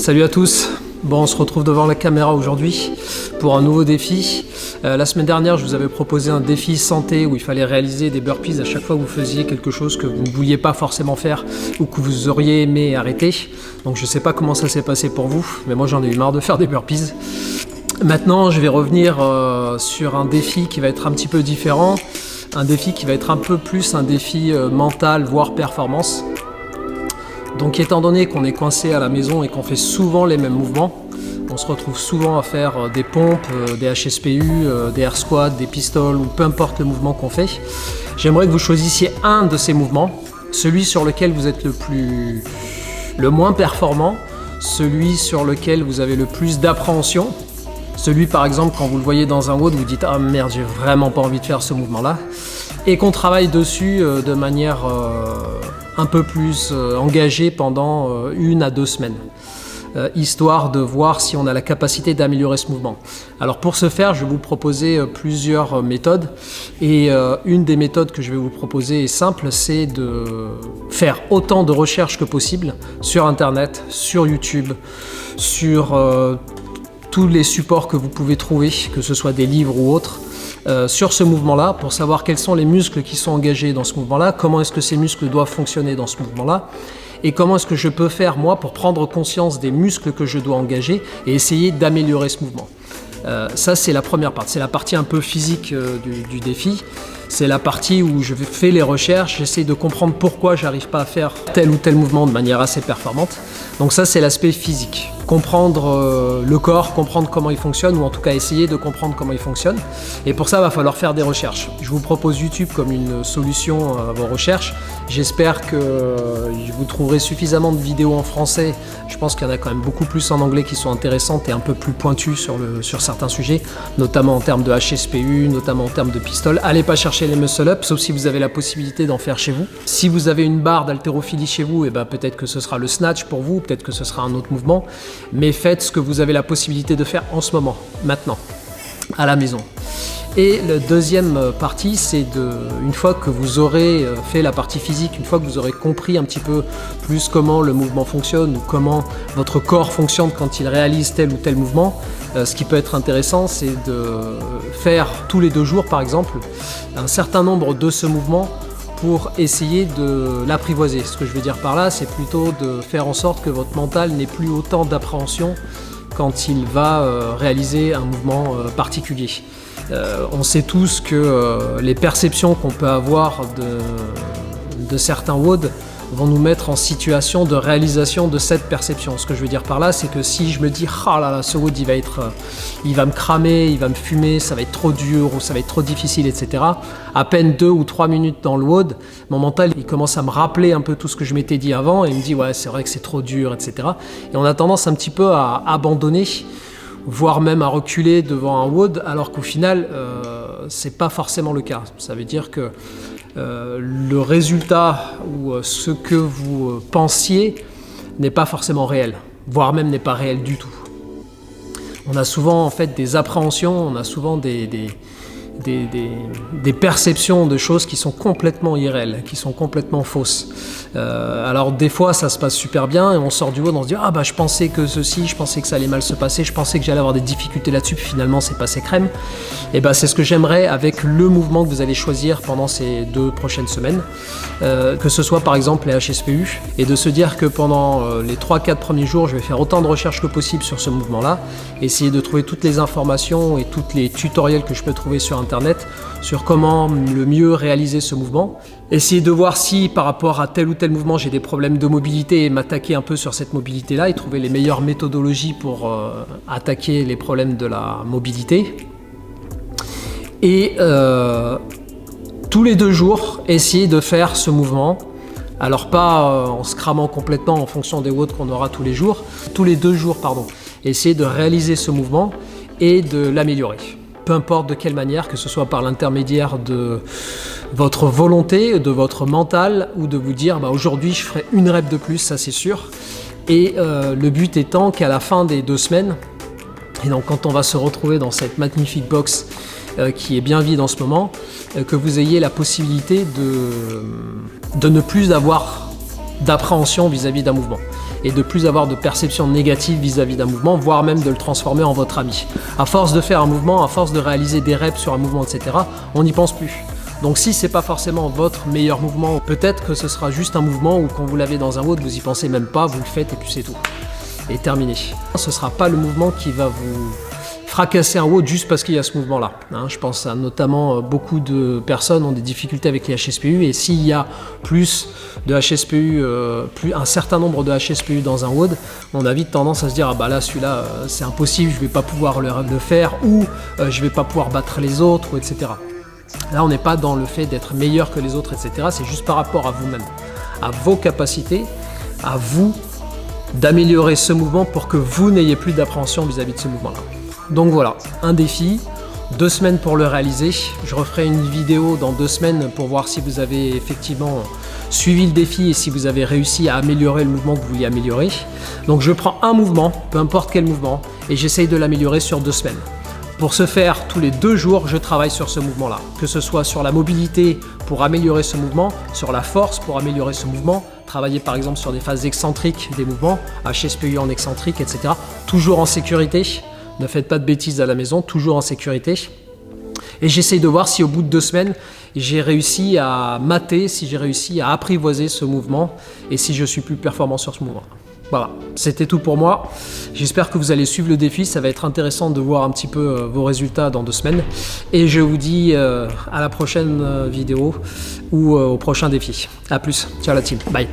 Salut à tous. Bon, on se retrouve devant la caméra aujourd'hui pour un nouveau défi. La semaine dernière, je vous avais proposé un défi santé où il fallait réaliser des burpees à chaque fois que vous faisiez quelque chose que vous ne vouliez pas forcément faire ou que vous auriez aimé arrêter. Donc je ne sais pas comment ça s'est passé pour vous, mais moi j'en ai eu marre de faire des burpees. Maintenant, je vais revenir sur un défi qui va être un petit peu différent. Un défi qui va être un peu plus un défi mental, voire performance. Donc étant donné qu'on est coincé à la maison et qu'on fait souvent les mêmes mouvements, on se retrouve souvent à faire des pompes, des HSPU, des air squats, des pistoles ou peu importe le mouvement qu'on fait. J'aimerais que vous choisissiez un de ces mouvements, celui sur lequel vous êtes le moins performant, celui sur lequel vous avez le plus d'appréhension, celui par exemple quand vous le voyez dans un WOD, vous dites « Ah merde, j'ai vraiment pas envie de faire ce mouvement-là » et qu'on travaille dessus de manière un peu plus engagée pendant 1 à 2 semaines. Histoire de voir si on a la capacité d'améliorer ce mouvement. Alors pour ce faire, je vais vous proposer plusieurs méthodes et une des méthodes que je vais vous proposer est simple, c'est de faire autant de recherches que possible sur Internet, sur YouTube, sur tous les supports que vous pouvez trouver, que ce soit des livres ou autres, sur ce mouvement-là, pour savoir quels sont les muscles qui sont engagés dans ce mouvement-là, comment est-ce que ces muscles doivent fonctionner dans ce mouvement-là, et comment est-ce que je peux faire moi pour prendre conscience des muscles que je dois engager et essayer d'améliorer ce mouvement. Ça c'est la première partie, c'est la partie un peu physique du défi. C'est la partie où je fais les recherches, j'essaie de comprendre pourquoi j'arrive pas à faire tel ou tel mouvement de manière assez performante. Donc ça c'est l'aspect physique. Comprendre le corps, comprendre comment il fonctionne, ou en tout cas essayer de comprendre comment il fonctionne. Et pour ça, il va falloir faire des recherches. Je vous propose YouTube comme une solution à vos recherches. J'espère que vous trouverez suffisamment de vidéos en français. Je pense qu'il y en a quand même beaucoup plus en anglais qui sont intéressantes et un peu plus pointues sur certains sujets, notamment en termes de HSPU, notamment en termes de pistoles. Allez pas chercher les muscle-up, sauf si vous avez la possibilité d'en faire chez vous. Si vous avez une barre d'haltérophilie chez vous, et ben peut-être que ce sera le snatch pour vous, peut-être que ce sera un autre mouvement. Mais faites ce que vous avez la possibilité de faire en ce moment, maintenant, à la maison. Et la deuxième partie, c'est une fois que vous aurez fait la partie physique, une fois que vous aurez compris un petit peu plus comment le mouvement fonctionne ou comment votre corps fonctionne quand il réalise tel ou tel mouvement, ce qui peut être intéressant, c'est de faire tous les 2 jours, par exemple, un certain nombre de ce mouvement pour essayer de l'apprivoiser. Ce que je veux dire par là, c'est plutôt de faire en sorte que votre mental n'ait plus autant d'appréhension quand il va réaliser un mouvement particulier. On sait tous que les perceptions qu'on peut avoir de certains WOD vont nous mettre en situation de réalisation de cette perception. Ce que je veux dire par là, c'est que si je me dis « Ah là là, ce WOD, il va me cramer, il va me fumer, ça va être trop dur ou ça va être trop difficile, etc. » À peine 2 ou 3 minutes dans le WOD, mon mental, il commence à me rappeler un peu tout ce que je m'étais dit avant et il me dit « Ouais, c'est vrai que c'est trop dur, etc. » Et on a tendance un petit peu à abandonner, voire même à reculer devant un WOD, alors qu'au final, c'est pas forcément le cas. Ça veut dire que le résultat ou ce que vous pensiez n'est pas forcément réel, voire même n'est pas réel du tout. On a souvent en fait des appréhensions, on a souvent des perceptions de choses qui sont complètement irréelles, qui sont complètement fausses. Alors des fois ça se passe super bien et on sort du WOD, on se dit « Ah bah je pensais que ceci, je pensais que ça allait mal se passer, je pensais que j'allais avoir des difficultés là-dessus, puis finalement c'est passé crème. » Et bah c'est ce que j'aimerais avec le mouvement que vous allez choisir pendant ces 2 prochaines semaines, que ce soit par exemple les HSPU, et de se dire que pendant les 3-4 premiers jours, je vais faire autant de recherches que possible sur ce mouvement-là, essayer de trouver toutes les informations et tous les tutoriels que je peux trouver sur Internet sur comment le mieux réaliser ce mouvement. Essayer de voir si par rapport à tel ou tel mouvement j'ai des problèmes de mobilité et m'attaquer un peu sur cette mobilité-là et trouver les meilleures méthodologies pour attaquer les problèmes de la mobilité. Et tous les 2 jours, essayer de faire ce mouvement. Alors pas en se cramant complètement en fonction des WOD qu'on aura tous les jours. Tous les 2 jours, pardon. Essayer de réaliser ce mouvement et de l'améliorer. Peu importe de quelle manière, que ce soit par l'intermédiaire de votre volonté, de votre mental, ou de vous dire bah, aujourd'hui je ferai 1 rep de plus, ça c'est sûr. Et le but étant qu'à la fin des 2 semaines, et donc quand on va se retrouver dans cette magnifique box qui est bien vide en ce moment, que vous ayez la possibilité de ne plus avoir d'appréhension vis-à-vis d'un mouvement et de plus avoir de perception négative vis-à-vis d'un mouvement, voire même de le transformer en votre ami. À force de faire un mouvement, à force de réaliser des reps sur un mouvement, etc., on n'y pense plus. Donc si c'est pas forcément votre meilleur mouvement, peut-être que ce sera juste un mouvement où quand vous l'avez dans un WOD, vous y pensez même pas, vous le faites et puis c'est tout. Et terminé. Ce sera pas le mouvement qui va vous fracasser un WOD juste parce qu'il y a ce mouvement-là. Je pense à notamment beaucoup de personnes ont des difficultés avec les HSPU et s'il y a plus de HSPU, un certain nombre de HSPU dans un WOD, on a vite tendance à se dire ah bah là celui-là c'est impossible, je vais pas pouvoir le faire ou je vais pas pouvoir battre les autres, ou etc. Là on n'est pas dans le fait d'être meilleur que les autres, etc. C'est juste par rapport à vous-même, à vos capacités, à vous d'améliorer ce mouvement pour que vous n'ayez plus d'appréhension vis-à-vis de ce mouvement-là. Donc voilà, un défi, 2 semaines pour le réaliser. Je referai une vidéo dans 2 semaines pour voir si vous avez effectivement suivi le défi et si vous avez réussi à améliorer le mouvement que vous vouliez améliorer. Donc je prends un mouvement, peu importe quel mouvement, et j'essaye de l'améliorer sur 2 semaines. Pour ce faire, tous les 2 jours, je travaille sur ce mouvement-là. Que ce soit sur la mobilité pour améliorer ce mouvement, sur la force pour améliorer ce mouvement, travailler par exemple sur des phases excentriques des mouvements, HSPU en excentrique, etc. Toujours en sécurité. Ne faites pas de bêtises à la maison, toujours en sécurité. Et j'essaye de voir si au bout de 2 semaines, j'ai réussi à mater, si j'ai réussi à apprivoiser ce mouvement et si je suis plus performant sur ce mouvement. Voilà, c'était tout pour moi. J'espère que vous allez suivre le défi. Ça va être intéressant de voir un petit peu vos résultats dans 2 semaines. Et je vous dis à la prochaine vidéo ou au prochain défi. A plus, ciao la team, bye.